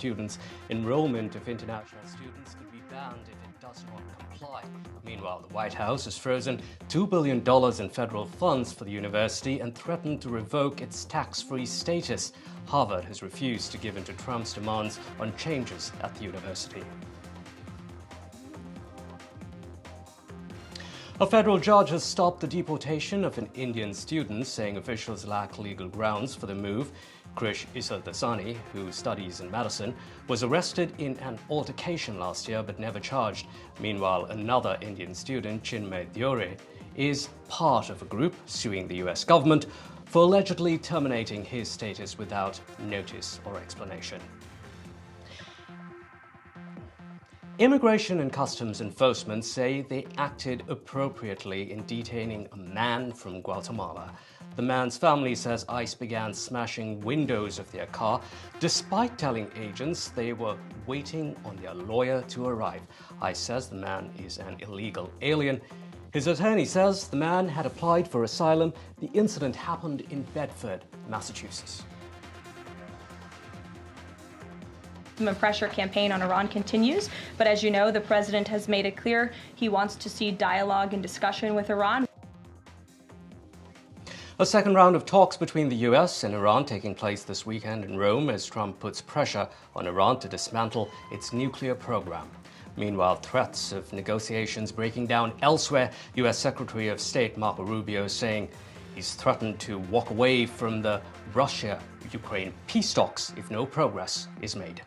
students, enrollment of international students could be banned if it does not comply. Meanwhile, the White House has frozen $2 billion in federal funds for the university and threatened to revoke its tax-free status. Harvard has refused to give in to Trump's demands on changes at the university. A federal judge has stopped the deportation of an Indian student, saying officials lack legal grounds for the move. Krish Isardasani, who studies in medicine, was arrested in an altercation last year but never charged. Meanwhile, another Indian student, Chinmay Diore, is part of a group suing the US government for allegedly terminating his status without notice or explanation. Immigration and Customs Enforcement say they acted appropriately in detaining a man from Guatemala. The man's family says ICE began smashing windows of their car despite telling agents they were waiting on their lawyer to arrive. ICE says the man is an illegal alien. His attorney says the man had applied for asylum. The incident happened in Bedford, Massachusetts. The pressure campaign on Iran continues, but as you know, the president has made it clear he wants to see dialogue and discussion with Iran. A second round of talks between the US and Iran taking place this weekend in Rome as Trump puts pressure on Iran to dismantle its nuclear program. Meanwhile, threats of negotiations breaking down elsewhere. US Secretary of State Marco Rubio saying he's threatened to walk away from the Russia-Ukraine peace talks if no progress is made.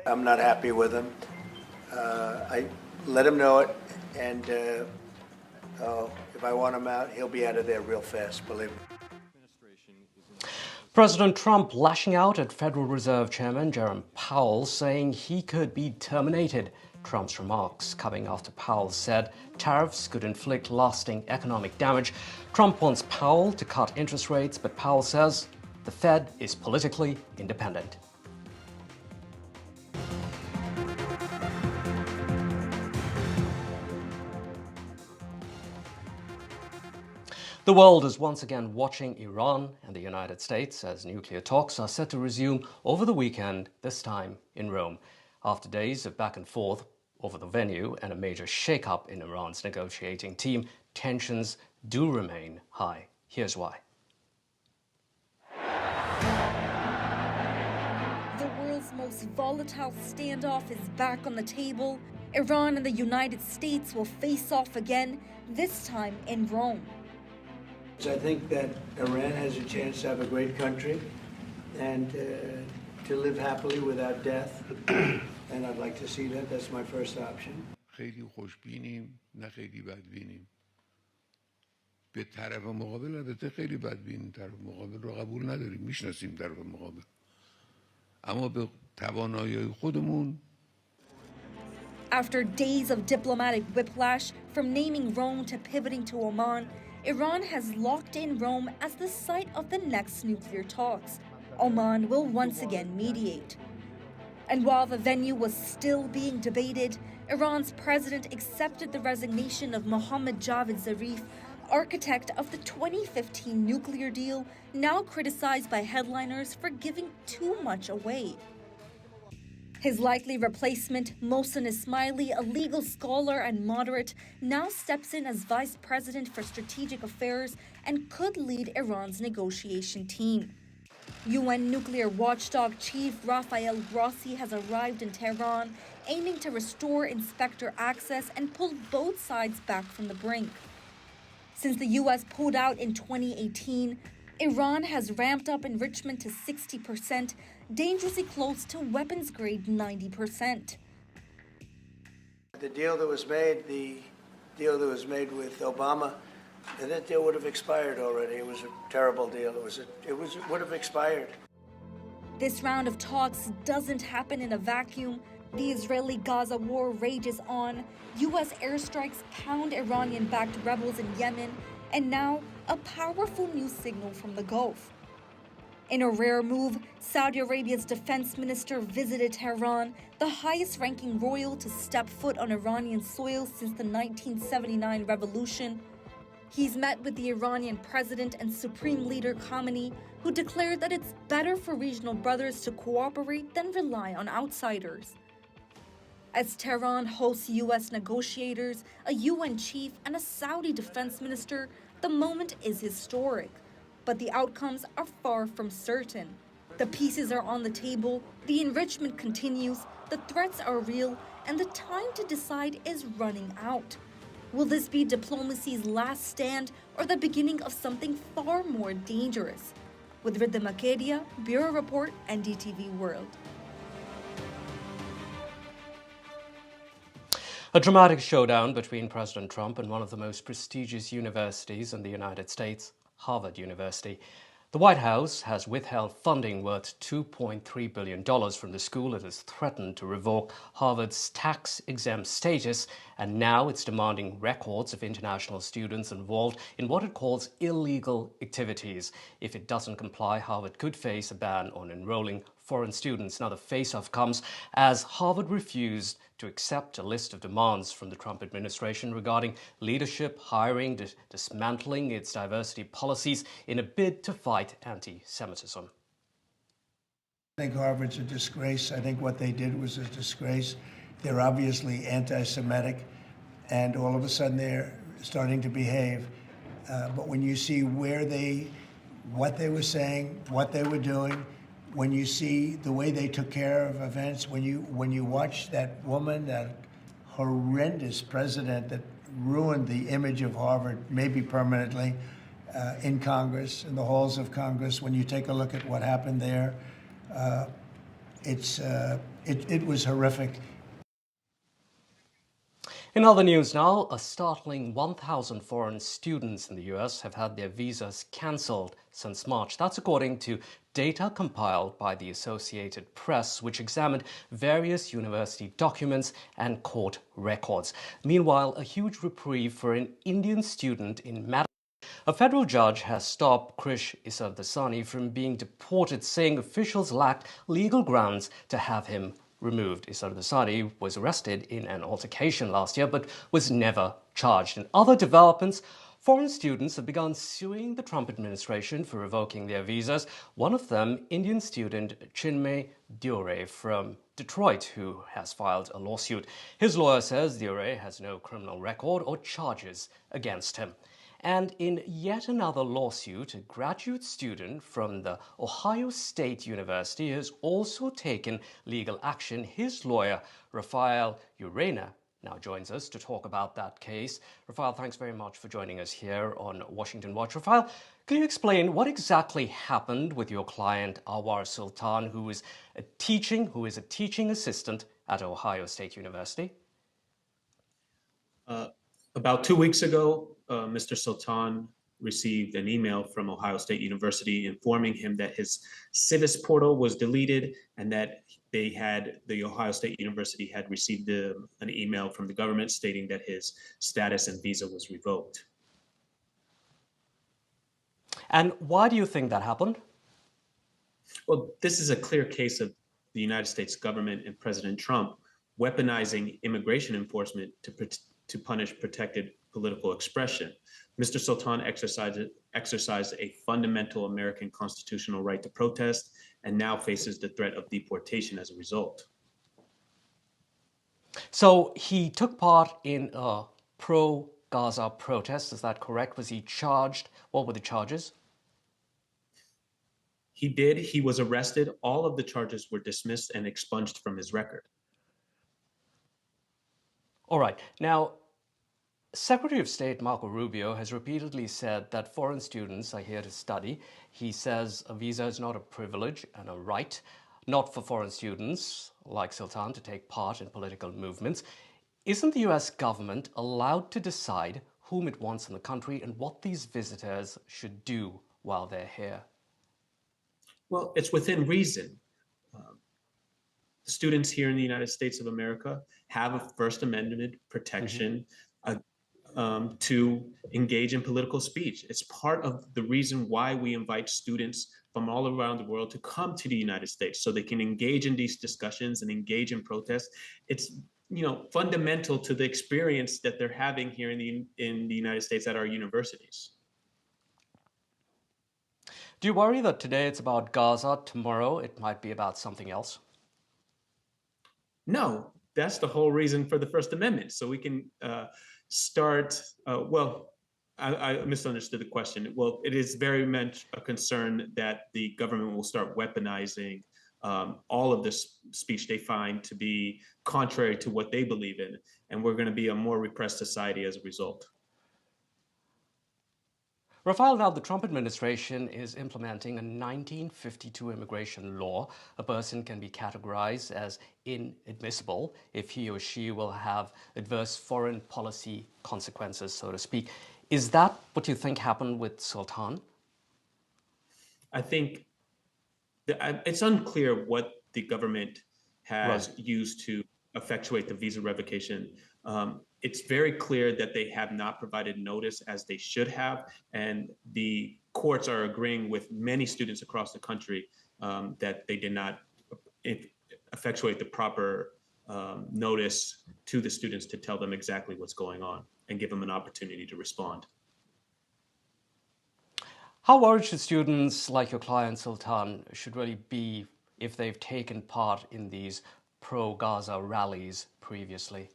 I'm not happy with him. I let him know it, and if I want him out, he'll be out of there real fast, believe me. President Trump lashing out at Federal Reserve Chairman Jerome Powell, saying he could be terminated. Trump's remarks coming after Powell said tariffs could inflict lasting economic damage. Trump wants Powell to cut interest rates, but Powell says the Fed is politically independent. The world is once again watching Iran and the United States as nuclear talks are set to resume over the weekend, this time in Rome. After days of back and forth over the venue and a major shake-up in Iran's negotiating team, tensions do remain high. Here's why. The world's most volatile standoff is back on the table. Iran and the United States will face off again, this time in Rome. I think that Iran has a chance to have a great country and to live happily without death. And I'd like to see that. That's my first option. خیلی خوشبینیم نه خیلی بدبینیم. به طرف مقابل البته خیلی بدبینیم، طرف مقابل رو قبول نداریم، میشناسیم طرف مقابل. اما به توانایی خودمون. After days of diplomatic whiplash, from naming Rome to pivoting to Oman, Iran has locked in Rome as the site of the next nuclear talks. Oman will once again mediate. And while the venue was still being debated, Iran's president accepted the resignation of Mohammad Javad Zarif, architect of the 2015 nuclear deal, now criticized by headliners for giving too much away. His likely replacement, Mohsen Ismaili, a legal scholar and moderate, now steps in as vice president for strategic affairs and could lead Iran's negotiation team. UN nuclear watchdog chief Rafael Grossi has arrived in Tehran, aiming to restore inspector access and pull both sides back from the brink. Since the US pulled out in 2018, Iran has ramped up enrichment to 60%, dangerously close to weapons-grade 90%. The deal that was made with Obama, that deal would have expired already. It was a terrible deal. It would have expired. This round of talks doesn't happen in a vacuum. The Israeli-Gaza war rages on. U.S. airstrikes pound Iranian-backed rebels in Yemen, and now a powerful new signal from the Gulf. In a rare move, Saudi Arabia's defense minister visited Tehran, the highest-ranking royal to step foot on Iranian soil since the 1979 revolution. He's met with the Iranian president and supreme leader Khamenei, who declared that it's better for regional brothers to cooperate than rely on outsiders. As Tehran hosts U.S. negotiators, a UN chief, and a Saudi defense minister, the moment is historic. But the outcomes are far from certain. The pieces are on the table, the enrichment continues, the threats are real, and the time to decide is running out. Will this be diplomacy's last stand or the beginning of something far more dangerous? With Ridha Makedia, Bureau Report, NDTV World. A dramatic showdown between President Trump and one of the most prestigious universities in the United States, Harvard University. The White House has withheld funding worth $2.3 billion from the school. It has threatened to revoke Harvard's tax-exempt status, and now it's demanding records of international students involved in what it calls illegal activities. If it doesn't comply, Harvard could face a ban on enrolling foreign students. Now, the face-off comes as Harvard refused to accept a list of demands from the Trump administration regarding leadership, hiring, dismantling its diversity policies in a bid to fight anti-Semitism. I think Harvard's a disgrace. I think what they did was a disgrace. They're obviously anti-Semitic, and all of a sudden they're starting to behave. But when you see what they were saying, what they were doing, when you see the way they took care of events, when you watch that woman, that horrendous president that ruined the image of Harvard, maybe permanently, in Congress, in the halls of Congress, when you take a look at what happened there, it was horrific. In other news now, a startling 1,000 foreign students in the US have had their visas cancelled since March. That's according to data compiled by the Associated Press, which examined various university documents and court records. Meanwhile, a huge reprieve for an Indian student in Madison. A federal judge has stopped Krish Isardasani from being deported, saying officials lacked legal grounds to have him removed. Isardasani was arrested in an altercation last year but was never charged. In other developments, foreign students have begun suing the Trump administration for revoking their visas. One of them, Indian student Chinmay Dure from Detroit, who has filed a lawsuit. His lawyer says Dure has no criminal record or charges against him. And in yet another lawsuit, a graduate student from the Ohio State University has also taken legal action. His lawyer, Rafael Urena, now joins us to talk about that case. Rafael, thanks very much for joining us here on Washington Watch. Rafael, can you explain what exactly happened with your client, Awar Sultan, who is a teaching assistant at Ohio State University? About 2 weeks ago, Mr. Sultan received an email from Ohio State University informing him that his Civis portal was deleted and that the Ohio State University had received an email from the government stating that his status and visa was revoked. And why do you think that happened? Well, this is a clear case of the United States government and President Trump weaponizing immigration enforcement to punish protected political expression. Mr. Sultan exercised a fundamental American constitutional right to protest and now faces the threat of deportation as a result. So he took part in a pro-Gaza protest, is that correct? Was he charged? What were the charges? He did. He was arrested. All of the charges were dismissed and expunged from his record. All right. Now, Secretary of State Marco Rubio has repeatedly said that foreign students are here to study. He says a visa is not a privilege and a right, not for foreign students like Sultan to take part in political movements. Isn't the US government allowed to decide whom it wants in the country and what these visitors should do while they're here? Well, it's within reason. Students here in the United States of America have a First Amendment protection to engage in political speech. It's part of the reason why we invite students from all around the world to come to the United States so they can engage in these discussions and engage in protests. It's fundamental to the experience that they're having here in the United States at our universities. Do you worry that today it's about Gaza, tomorrow it might be about something else? No, that's the whole reason for the First Amendment. So we can start, I misunderstood the question. Well, it is very much a concern that the government will start weaponizing all of this speech they find to be contrary to what they believe in. And we're going to be a more repressed society as a result. Rafael, now the Trump administration is implementing a 1952 immigration law. A person can be categorized as inadmissible if he or she will have adverse foreign policy consequences, so to speak. Is that what you think happened with Sultan? I think it's unclear what the government has used to effectuate the visa revocation. It's very clear that they have not provided notice as they should have, and the courts are agreeing with many students across the country that they did not effectuate the proper notice to the students to tell them exactly what's going on and give them an opportunity to respond. How worried should students like your client Sultan should really be if they've taken part in these pro-Gaza rallies previously?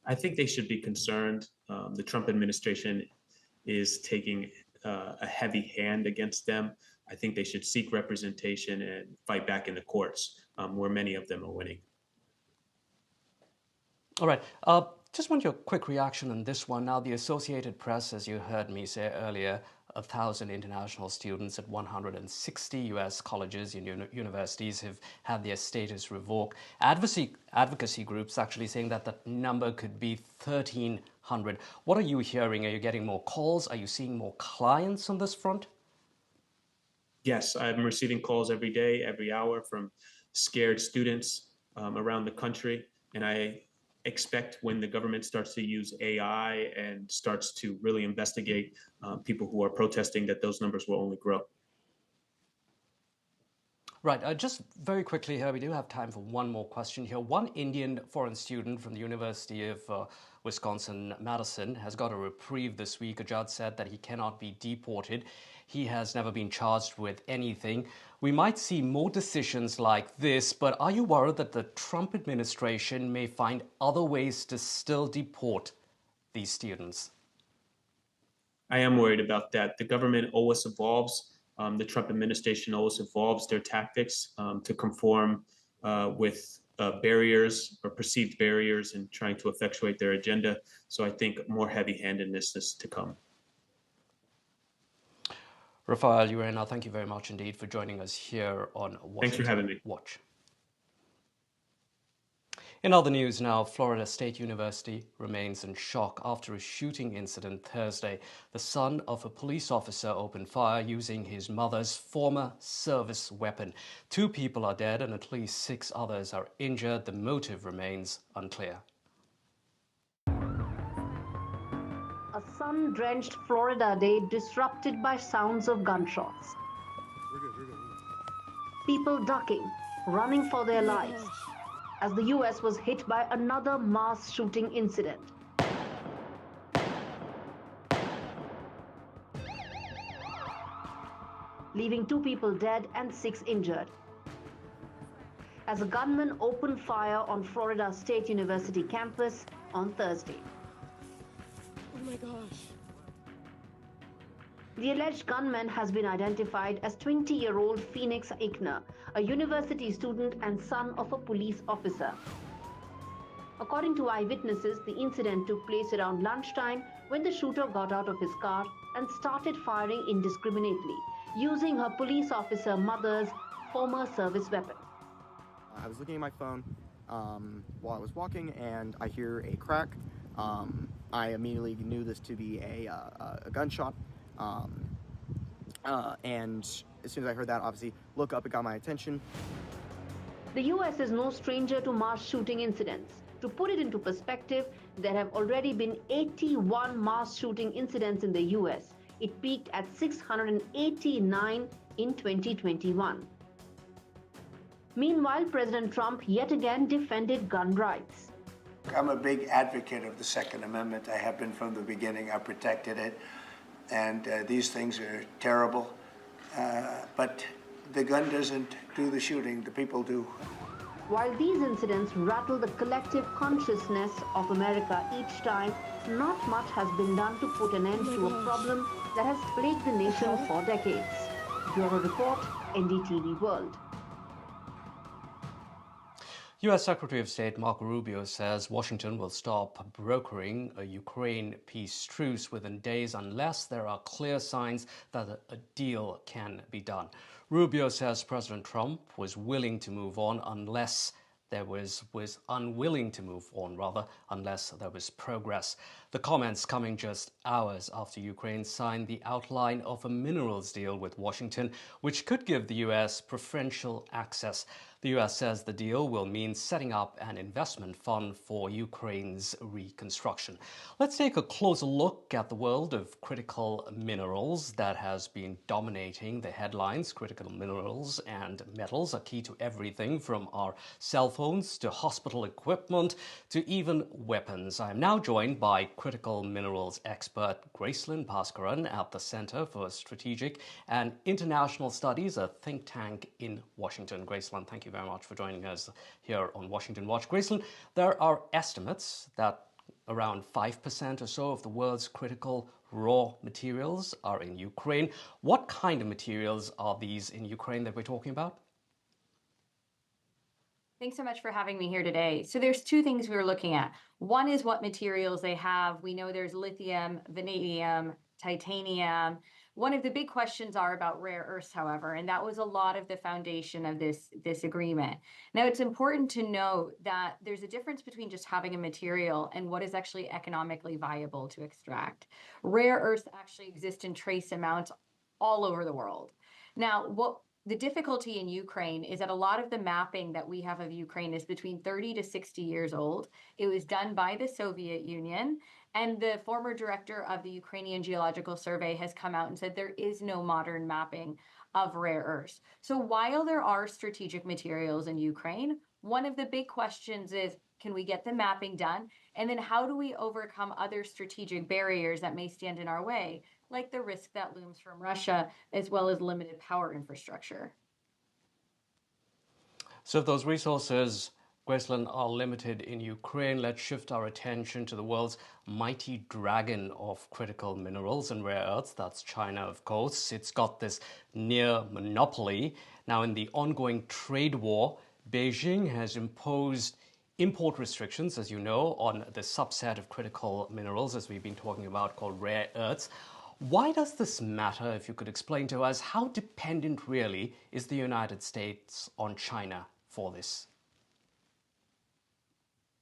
I think they should be concerned. The Trump administration is taking a heavy hand against them. I think they should seek representation and fight back in the courts, where many of them are winning. All right. Just want your quick reaction on this one. Now, the Associated Press, as you heard me say earlier, 1,000 international students at 160 U.S. colleges and universities have had their status revoked. Advocacy groups actually saying that that number could be 1,300. What are you hearing? Are you getting more calls? Are you seeing more clients on this front? Yes, I'm receiving calls every day, every hour from scared students around the country. And I expect when the government starts to use AI and starts to really investigate people who are protesting that those numbers will only grow. Right. Just very quickly here, we do have time for one more question here. One Indian foreign student from the University of Wisconsin-Madison has got a reprieve this week. A judge said that he cannot be deported. He has never been charged with anything. We might see more decisions like this, but are you worried that the Trump administration may find other ways to still deport these students? I am worried about that. The government always evolves. The Trump administration always evolves their tactics to conform with barriers or perceived barriers in trying to effectuate their agenda. So I think more heavy-handedness is to come. Rafael Urena, thank you very much indeed for joining us here on Washington Thanks for having me. Watch. In other news now, Florida State University remains in shock after a shooting incident Thursday. The son of a police officer opened fire using his mother's former service weapon. 2 people are dead and at least 6 others are injured. The motive remains unclear. A sun-drenched Florida day disrupted by sounds of gunshots. People ducking, running for their lives, as the U.S. was hit by another mass shooting incident. Leaving 2 people dead and 6 injured, as a gunman opened fire on Florida State University campus on Thursday. Oh my gosh. The alleged gunman has been identified as 20-year-old Phoenix Eichner, a university student and son of a police officer. According to eyewitnesses, the incident took place around lunchtime when the shooter got out of his car and started firing indiscriminately, using her police officer mother's former service weapon. I was looking at my phone while I was walking, and I hear a crack. I immediately knew this to be a gunshot, and as soon as I heard that, obviously, look up, it got my attention. The U.S. is no stranger to mass shooting incidents. To put it into perspective, there have already been 81 mass shooting incidents in the U.S. It peaked at 689 in 2021. Meanwhile, President Trump yet again defended gun rights. I'm a big advocate of the Second Amendment. I have been from the beginning. I protected it. and these things are terrible. But the gun doesn't do the shooting, the people do. While these incidents rattle the collective consciousness of America each time, not much has been done to put an end to a problem that has plagued the nation for decades. Bureau Report, NDTV World. U.S. Secretary of State Marco Rubio says Washington will stop brokering a Ukraine peace truce within days unless there are clear signs that a deal can be done. Rubio says President Trump was unwilling to move on unless there was progress. The comments coming just hours after Ukraine signed the outline of a minerals deal with Washington, which could give the U.S. preferential access. The U.S. says the deal will mean setting up an investment fund for Ukraine's reconstruction. Let's take a closer look at the world of critical minerals that has been dominating the headlines. Critical minerals and metals are key to everything from our cell phones to hospital equipment to even weapons. I am now joined by critical minerals expert Gracelyn Bhaskaran at the Center for Strategic and International Studies, a think tank in Washington. Gracelyn, thank you very much for joining us here on Washington Watch. Gracelyn, there are estimates that around 5% or so of the world's critical raw materials are in Ukraine. What kind of materials are these in Ukraine that we're talking about? Thanks so much for having me here today. So there's two things we were looking at. One is what materials they have. We know there's lithium, vanadium, titanium. One of the big questions are about rare earths, however, and that was a lot of the foundation of this agreement. Now, it's important to note that there's a difference between just having a material and what is actually economically viable to extract. Rare earths actually exist in trace amounts all over the world. Now, the difficulty in Ukraine is that a lot of the mapping that we have of Ukraine is between 30 to 60 years old. It was done by the Soviet Union, and the former director of the Ukrainian Geological Survey has come out and said there is no modern mapping of rare earths. So while there are strategic materials in Ukraine, one of the big questions is, can we get the mapping done? And then how do we overcome other strategic barriers that may stand in our way, like the risk that looms from Russia, as well as limited power infrastructure? So if those resources, Gracelyn, are limited in Ukraine, let's shift our attention to the world's mighty dragon of critical minerals and rare earths. That's China, of course. It's got this near monopoly. Now, in the ongoing trade war, Beijing has imposed import restrictions, as you know, on the subset of critical minerals, as we've been talking about, called rare earths. Why does this matter? If you could explain to us, how dependent really is the United States on China for this?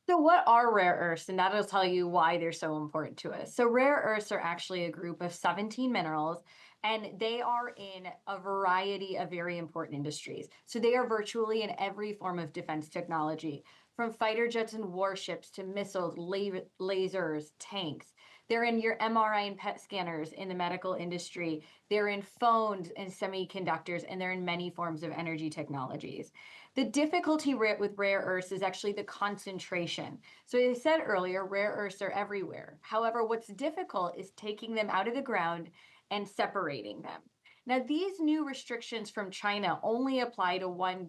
So what are rare earths? And that'll tell you why they're so important to us. So rare earths are actually a group of 17 minerals, and they are in a variety of very important industries. So they are virtually in every form of defense technology, from fighter jets and warships to missiles, lasers, tanks. They're in your MRI and PET scanners in the medical industry. They're in phones and semiconductors, and they're in many forms of energy technologies. The difficulty with rare earths is actually the concentration. So as I said earlier, rare earths are everywhere. However, what's difficult is taking them out of the ground and separating them. Now, these new restrictions from China only apply to one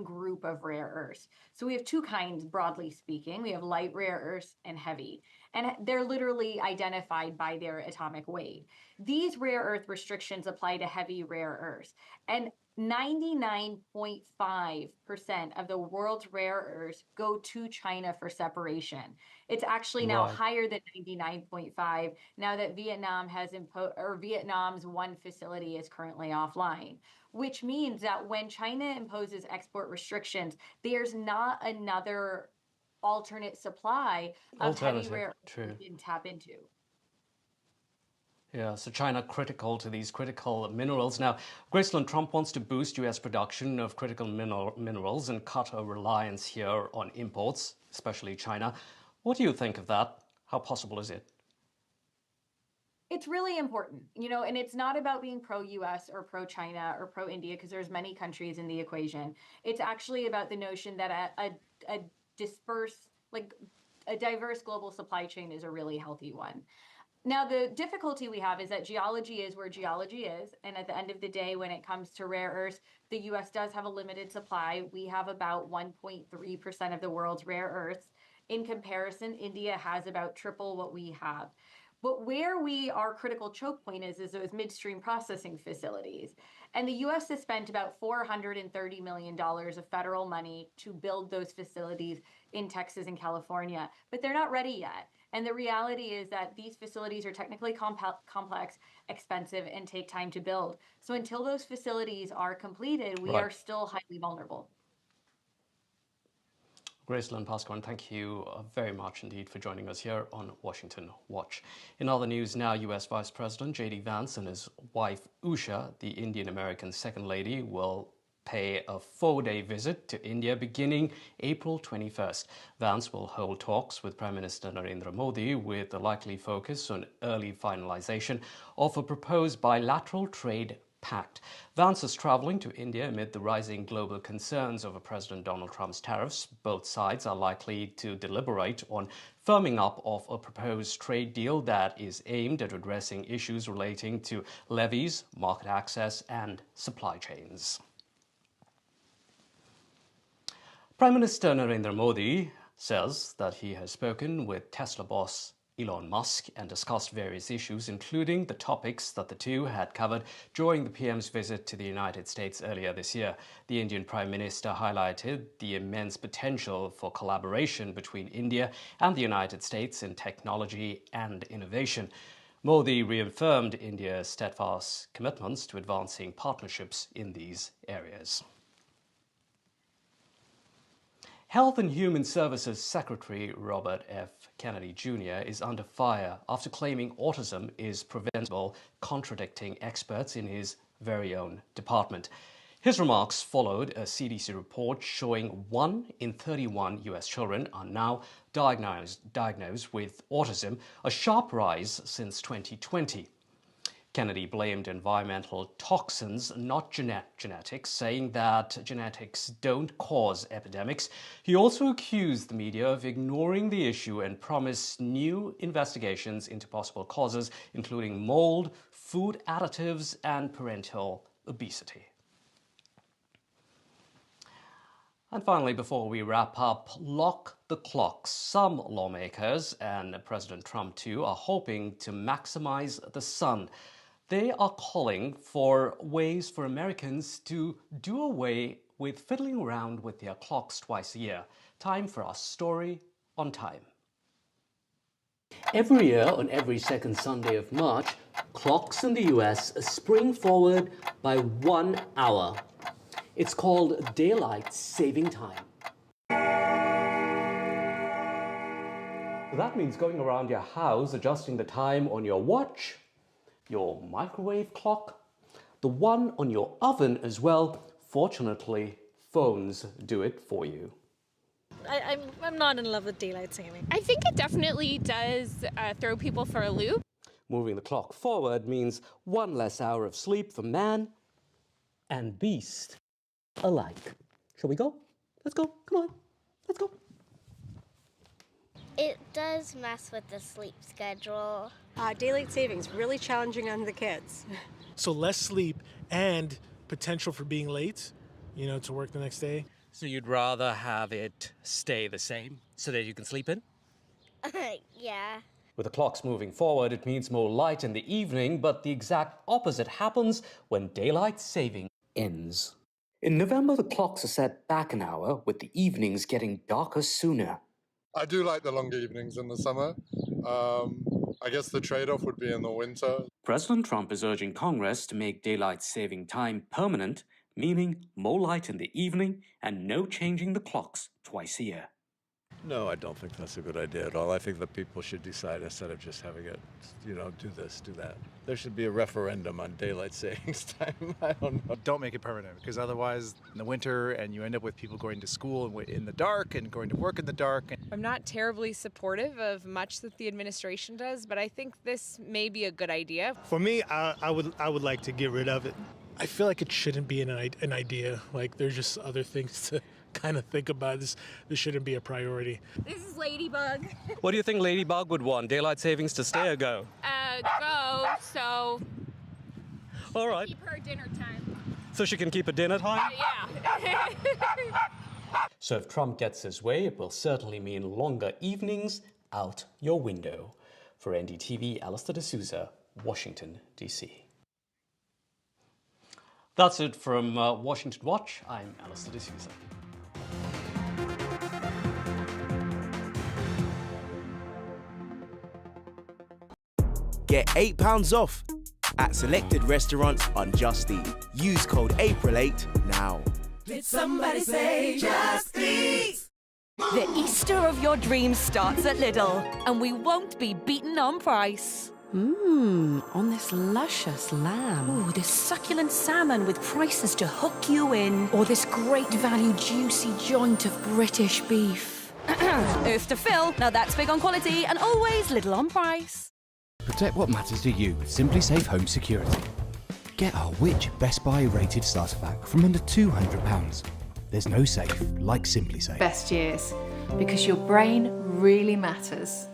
group of rare earths. So we have two kinds, broadly speaking. We have light rare earths and heavy, and they're literally identified by their atomic weight. These rare earth restrictions apply to heavy rare earths, and 99.5% of the world's rare earths go to China for separation. It's actually now higher than 99.5 now that Vietnam's one facility is currently offline, which means that when China imposes export restrictions, there's not another alternate supply of heavy rare earths we can tap into. Yeah, so China critical to these critical minerals. Now, Gracelyn, Trump wants to boost U.S. production of critical minerals and cut our reliance here on imports, especially China. What do you think of that? How possible is it? It's really important, and it's not about being pro-US or pro-China or pro-India, because there's many countries in the equation. It's actually about the notion that a diverse global supply chain is a really healthy one. Now, the difficulty we have is that geology is where geology is. And at the end of the day, when it comes to rare earths, the US does have a limited supply. We have about 1.3% of the world's rare earths. In comparison, India has about triple what we have. But where our critical choke point is those midstream processing facilities. And the US has spent about $430 million of federal money to build those facilities in Texas and California, but they're not ready yet. And the reality is that these facilities are technically complex, expensive, and take time to build. So until those facilities are completed, we are still highly vulnerable. Gracelyn Pasquin, thank you very much indeed for joining us here on Washington Watch. In other news now, U.S. Vice President J.D. Vance and his wife Usha, the Indian-American Second Lady, will pay a 4-day visit to India beginning April 21st. Vance will hold talks with Prime Minister Narendra Modi with a likely focus on early finalization of a proposed bilateral trade pact. Vance is traveling to India amid the rising global concerns over President Donald Trump's tariffs. Both sides are likely to deliberate on firming up of a proposed trade deal that is aimed at addressing issues relating to levies, market access, and supply chains. Prime Minister Narendra Modi says that he has spoken with Tesla boss Elon Musk and discussed various issues, including the topics that the two had covered during the PM's visit to the United States earlier this year. The Indian Prime Minister highlighted the immense potential for collaboration between India and the United States in technology and innovation. Modi reaffirmed India's steadfast commitments to advancing partnerships in these areas. Health and Human Services Secretary Robert F. Kennedy Jr. is under fire after claiming autism is preventable, contradicting experts in his very own department. His remarks followed a CDC report showing 1 in 31 U.S. children are now diagnosed with autism, a sharp rise since 2020. Kennedy blamed environmental toxins, not genetics, saying that genetics don't cause epidemics. He also accused the media of ignoring the issue and promised new investigations into possible causes, including mold, food additives, and parental obesity. And finally, before we wrap up, lock the clocks. Some lawmakers, and President Trump too, are hoping to maximize the sun. They are calling for ways for Americans to do away with fiddling around with their clocks twice a year. Time for our story on time. Every year, on every second Sunday of March, clocks in the US spring forward by 1 hour. It's called daylight saving time. That means going around your house, adjusting the time on your watch, your microwave clock, the one on your oven as well. Fortunately, phones do it for you. I'm not in love with daylight saving. I think it definitely does throw people for a loop. Moving the clock forward means 1 less hour of sleep for man and beast alike. Shall we go? Let's go. Come on. Let's go. It does mess with the sleep schedule. Daylight savings, really challenging on the kids. So less sleep and potential for being late, to work the next day. So you'd rather have it stay the same so that you can sleep in? Yeah. With the clocks moving forward, it means more light in the evening, but the exact opposite happens when daylight saving ends. In November, the clocks are set back an hour, with the evenings getting darker sooner. I do like the longer evenings in the summer. I guess the trade-off would be in the winter. President Trump is urging Congress to make daylight saving time permanent, meaning more light in the evening and no changing the clocks twice a year. No, I don't think that's a good idea at all. I think that people should decide instead of just having it, do this, do that. There should be a referendum on daylight savings time. I don't know. Don't make it permanent, because otherwise in the winter and you end up with people going to school in the dark and going to work in the dark. I'm not terribly supportive of much that the administration does, but I think this may be a good idea. For me, I would like to get rid of it. I feel like it shouldn't be an idea. Like, there's just other things to kind of think about. This shouldn't be a priority. This is Ladybug. What do you think Ladybug would want? Daylight savings to stay or go? Go, so All right. keep her dinner time. So she can keep a dinner time? Yeah. So if Trump gets his way, it will certainly mean longer evenings out your window. For NDTV, Allister D'Souza, Washington, D.C. That's it from Washington Watch. I'm Allister D'Souza. Get £8 off at selected restaurants on Just Eat. Use code APRIL8 now. Did somebody say Just Eat? The Easter of your dreams starts at Lidl, and we won't be beaten on price. On this luscious lamb. Ooh, this succulent salmon with prices to hook you in. Or this great value juicy joint of British beef. Earth to fill. Now that's big on quality and always Lidl on price. Protect what matters to you with Simply Safe Home Security. Get our Which Best Buy rated starter pack from under £200. There's no safe like Simply Safe. Best years, because your brain really matters.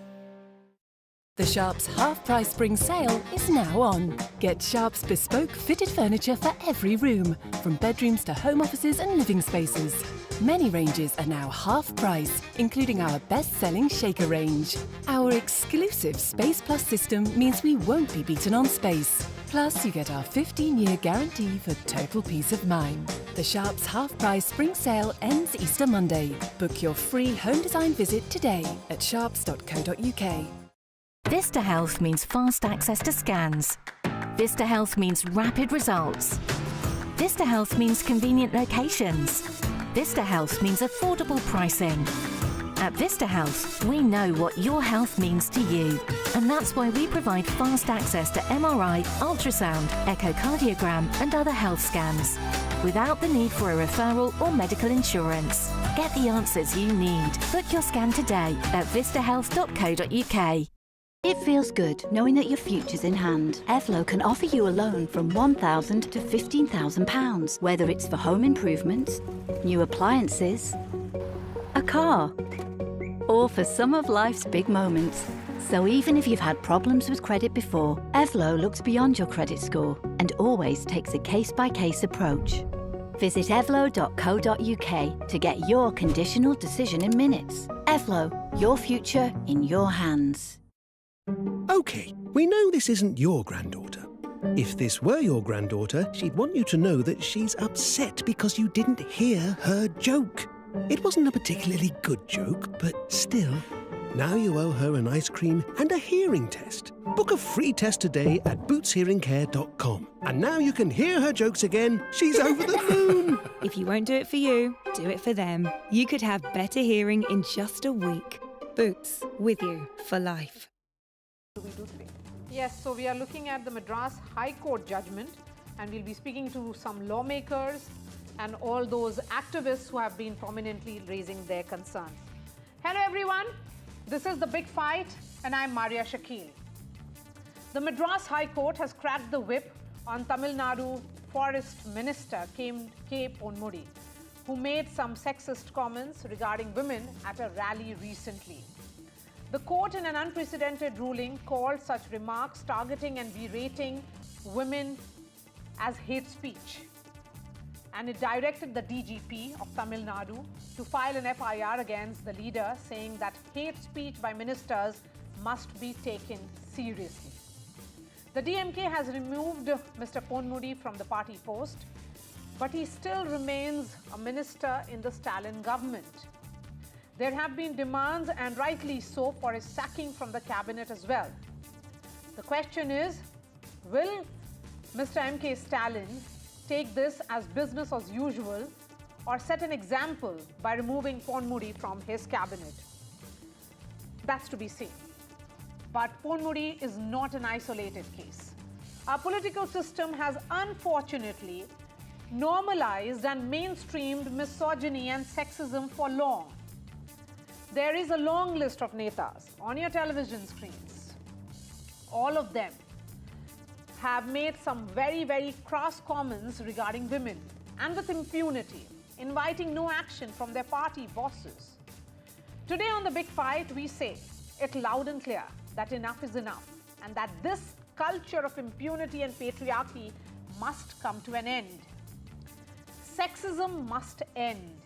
The Sharps half-price spring sale is now on. Get Sharps bespoke fitted furniture for every room, from bedrooms to home offices and living spaces. Many ranges are now half price, including our best-selling Shaker range. Our exclusive Space Plus system means we won't be beaten on space. Plus, you get our 15-year guarantee for total peace of mind. The Sharps half-price spring sale ends Easter Monday. Book your free home design visit today at sharps.co.uk. Vista Health means fast access to scans. Vista Health means rapid results. Vista Health means convenient locations. Vista Health means affordable pricing. At Vista Health, we know what your health means to you. And that's why we provide fast access to MRI, ultrasound, echocardiogram and other health scans, without the need for a referral or medical insurance. Get the answers you need. Book your scan today at vistahealth.co.uk. It feels good knowing that your future's in hand. Evlo can offer you a loan from £1,000 to £15,000, whether it's for home improvements, new appliances, a car, or for some of life's big moments. So even if you've had problems with credit before, Evlo looks beyond your credit score and always takes a case-by-case approach. Visit evlo.co.uk to get your conditional decision in minutes. Evlo, your future in your hands. OK, we know this isn't your granddaughter. If this were your granddaughter, she'd want you to know that she's upset because you didn't hear her joke. It wasn't a particularly good joke, but still. Now you owe her an ice cream and a hearing test. Book a free test today at bootshearingcare.com. And now you can hear her jokes again. She's over the moon. If you won't do it for you, do it for them. You could have better hearing in just a week. Boots, with you for life. Yes, so we are looking at the Madras High Court judgment, and we'll be speaking to some lawmakers and all those activists who have been prominently raising their concerns. Hello everyone, this is The Big Fight and I'm Maria Shakil. The Madras High Court has cracked the whip on Tamil Nadu Forest Minister K. Ponmudi, who made some sexist comments regarding women at a rally recently. The court, in an unprecedented ruling, called such remarks targeting and berating women as hate speech. And it directed the DGP of Tamil Nadu to file an FIR against the leader, saying that hate speech by ministers must be taken seriously. The DMK has removed Mr. Ponmudi from the party post, but he still remains a minister in the Stalin government. There have been demands, and rightly so, for his sacking from the cabinet as well. The question is, will Mr. M.K. Stalin take this as business as usual or set an example by removing Ponmudi from his cabinet? That's to be seen. But Ponmudi is not an isolated case. Our political system has unfortunately normalized and mainstreamed misogyny and sexism for long. There is a long list of netas on your television screens, all of them. have made some very, very cross comments regarding women and with impunity, inviting no action from their party bosses. Today on The Big Fight, we say it loud and clear that enough is enough and that this culture of impunity and patriarchy must come to an end. Sexism must end,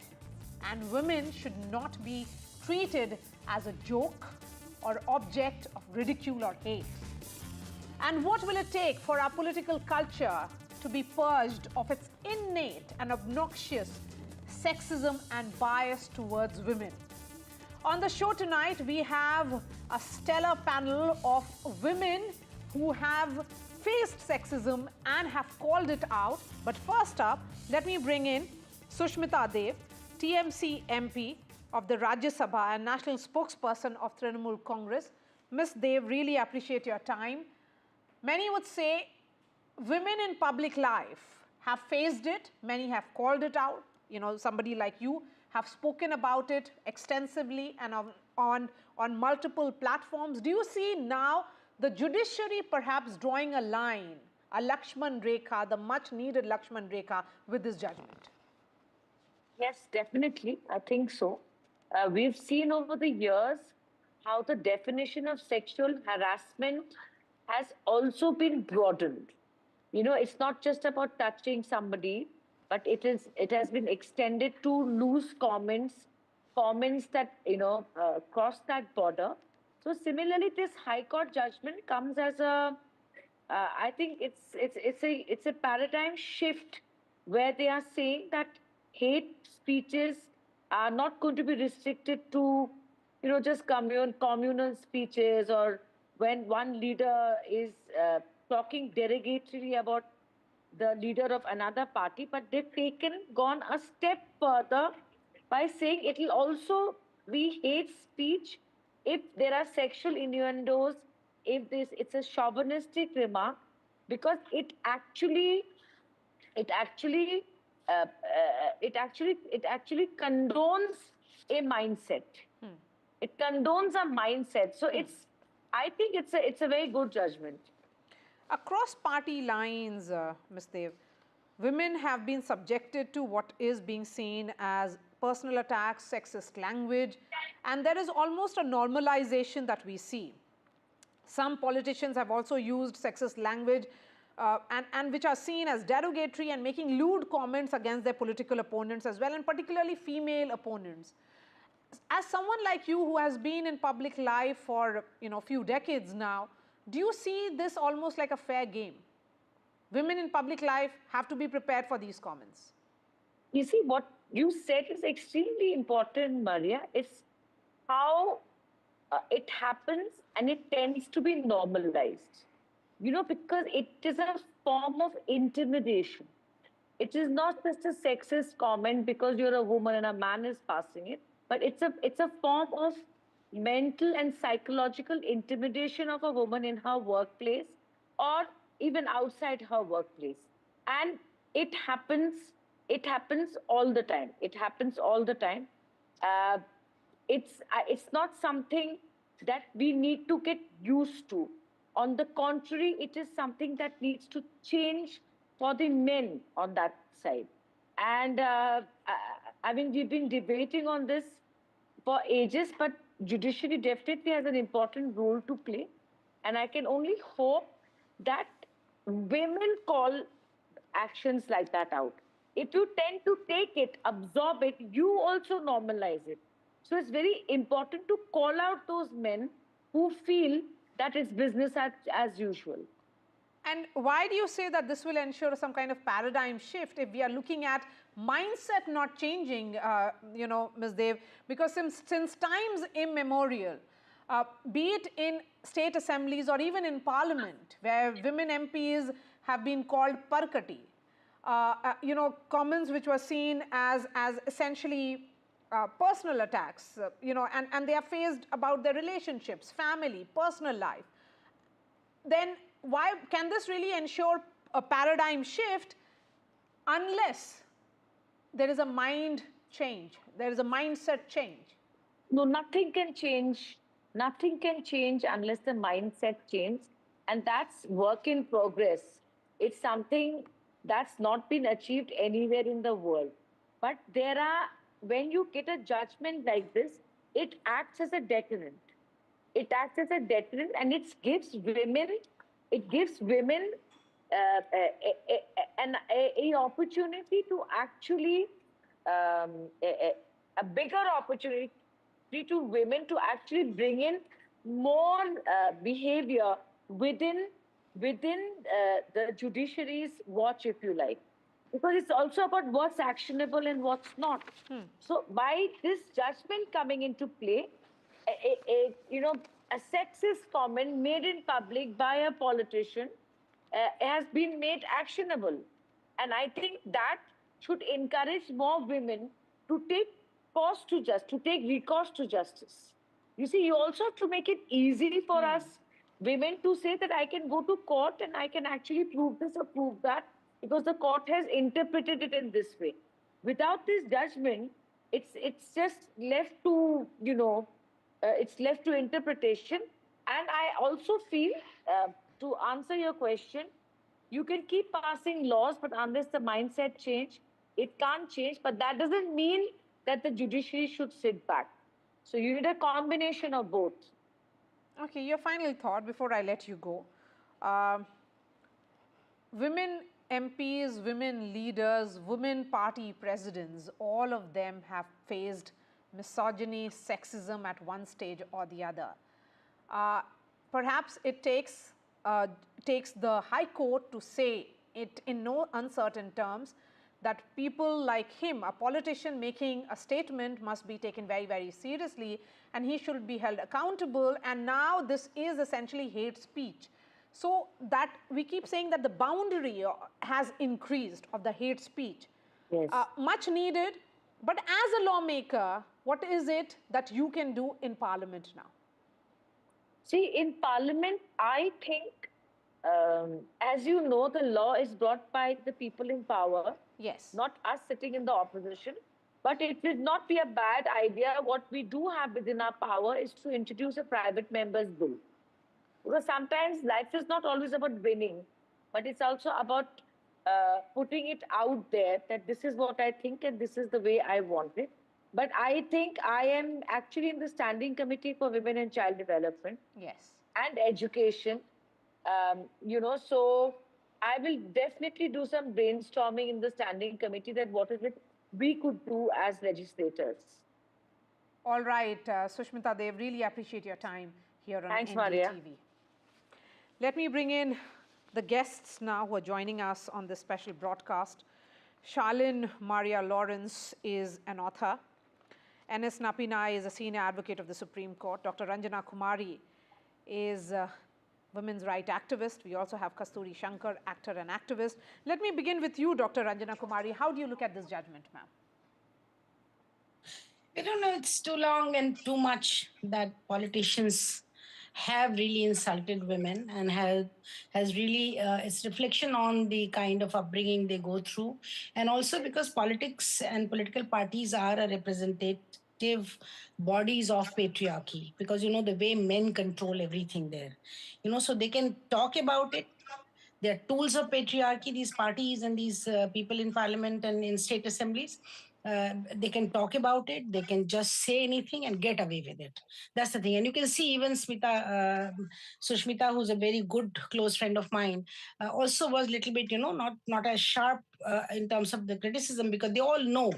and women should not be treated as a joke or object of ridicule or hate. And what will it take for our political culture to be purged of its innate and obnoxious sexism and bias towards women? On the show tonight, we have a stellar panel of women who have faced sexism and have called it out. But first up, let me bring in Sushmita Dev, TMC MP of the Rajya Sabha and national spokesperson of Trinamool Congress. Ms. Dev, really appreciate your time. Many would say women in public life have faced it, many have called it out. You know, somebody like you have spoken about it extensively and on multiple platforms. Do you see now the judiciary perhaps drawing a line, a Lakshman Rekha, the much needed Lakshman Rekha with this judgment? Yes, definitely. I think so. We've seen over the years how the definition of sexual harassment has also been broadened. You know, it's not just about touching somebody, but it has been extended to loose comments that, you know, cross that border. So similarly, this High Court judgment comes as a, I think it's a paradigm shift where they are saying that hate speeches are not going to be restricted to, you know, just communal speeches, or when one leader is talking derogatorily about the leader of another party, but they've gone a step further by saying it will also be hate speech if there are sexual innuendos, if it's a chauvinistic remark, because it actually condones a mindset. It condones a mindset. So I think it's a very good judgment. Across party lines, Ms. Dev, women have been subjected to what is being seen as personal attacks, sexist language, and there is almost a normalization that we see. Some politicians have also used sexist language and which are seen as derogatory and making lewd comments against their political opponents as well, and particularly female opponents. As someone like you who has been in public life for a few decades now, do you see this almost like a fair game? Women in public life have to be prepared for these comments. You see, what you said is extremely important, Maria. It's how it happens, and it tends to be normalized. You know, because it is a form of intimidation. It is not just a sexist comment because you're a woman and a man is passing it, but it's a form of mental and psychological intimidation of a woman in her workplace or even outside her workplace. And it happens all the time. It happens all the time. It's not something that we need to get used to. On the contrary, it is something that needs to change for the men on that side. And I mean, we've been debating on this for ages, but judiciary definitely has an important role to play. And I can only hope that women call actions like that out. If you tend to take it, absorb it, you also normalize it. So it's very important to call out those men who feel that it's business as usual. And why do you say that this will ensure some kind of paradigm shift if we are looking at mindset not changing, Ms. Dev? Because since times immemorial, be it in state assemblies or even in parliament, where women MPs have been called parkati, comments which were seen as essentially personal attacks, and they are faced about their relationships, family, personal life. Then why can this really ensure a paradigm shift unless there is a mind change, there is a mindset change? No, nothing can change. Nothing can change unless the mindset changes. And that's work in progress. It's something that's not been achieved anywhere in the world. But when you get a judgment like this, it acts as a deterrent. It acts as a deterrent, and it gives women an opportunity to actually a bigger opportunity to women to actually bring in more behavior within the judiciary's watch, if you like, because it's also about what's actionable and what's not. So by this judgment coming into play, a sexist comment made in public by a politician has been made actionable. And I think that should encourage more women to take recourse to justice. You see, you also have to make it easy for us women to say that I can go to court and I can actually prove this or prove that, because the court has interpreted it in this way. Without this judgment, it's just left to, it's left to interpretation. And I also feel, to answer your question, you can keep passing laws, but unless the mindset change, it can't change. But that doesn't mean that the judiciary should sit back. So you need a combination of both. Okay, your final thought before I let you go. Women MPs, women leaders, women party presidents, all of them have faced misogyny, sexism at one stage or the other. Perhaps it takes the High Court to say it in no uncertain terms that people like him, a politician making a statement, must be taken very, very seriously, and he should be held accountable. And now this is essentially hate speech. So that we keep saying that the boundary has increased of the hate speech. Yes. Much needed. But as a lawmaker, what is it that you can do in Parliament now? See, in Parliament, I think, as you know, the law is brought by the people in power. Yes. Not us sitting in the opposition. But it would not be a bad idea. What we do have within our power is to introduce a private member's bill. Because sometimes life is not always about winning, but it's also about putting it out there that this is what I think and this is the way I want it. But I think I am actually in the Standing Committee for Women and Child Development. Yes. And Education. So I will definitely do some brainstorming in the Standing Committee that what is it we could do as legislators. All right, Sushmita Dev, really appreciate your time here on Thanks, NDTV. Maria. Let me bring in the guests now who are joining us on this special broadcast. Charlene Maria Lawrence is an author. N.S. Napinai is a senior advocate of the Supreme Court. Dr. Ranjana Kumari is a women's rights activist. We also have Kasturi Shankar, actor and activist. Let me begin with you, Dr. Ranjana Kumari. How do you look at this judgment, ma'am? I don't know, it's too long and too much that politicians have really insulted women and has really, it's reflection on the kind of upbringing they go through. And also because politics and political parties are a representative bodies of patriarchy, because, the way men control everything there, so they can talk about it. They're tools of patriarchy, these parties and these people in parliament and in state assemblies. They can talk about it, they can just say anything and get away with it. That's the thing. And you can see even Sushmita, who's a very good close friend of mine, also was a little bit, not as sharp in terms of the criticism, because they all know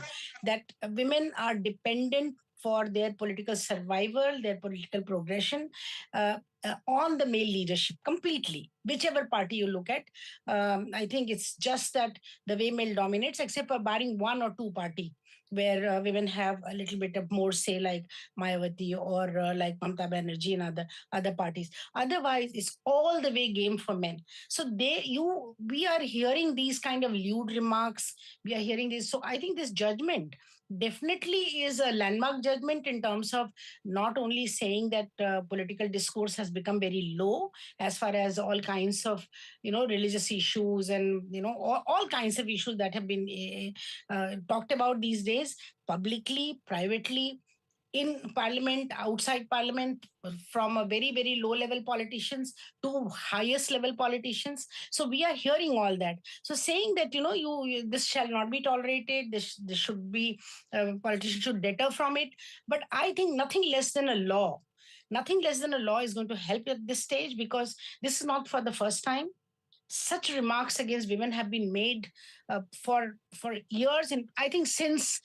that women are dependent for their political survival, their political progression, on the male leadership completely, whichever party you look at. I think it's just that the way male dominates, except for barring one or two party where women have a little bit of more say, like Mayawati or like Mamata Banerjee and other parties. Otherwise, it's all the way game for men. So we are hearing these kind of lewd remarks. We are hearing this. So I think this judgment definitely is a landmark judgment in terms of not only saying that political discourse has become very low as far as all kinds of, religious issues and, all kinds of issues that have been talked about these days, publicly, privately, in parliament, outside parliament, from a very, very low level politicians to highest level politicians. So we are hearing all that. So saying that, this shall not be tolerated, this should be, politicians should deter from it. But I think nothing less than a law. Nothing less than a law is going to help at this stage, because this is not for the first time. Such remarks against women have been made for years, and I think since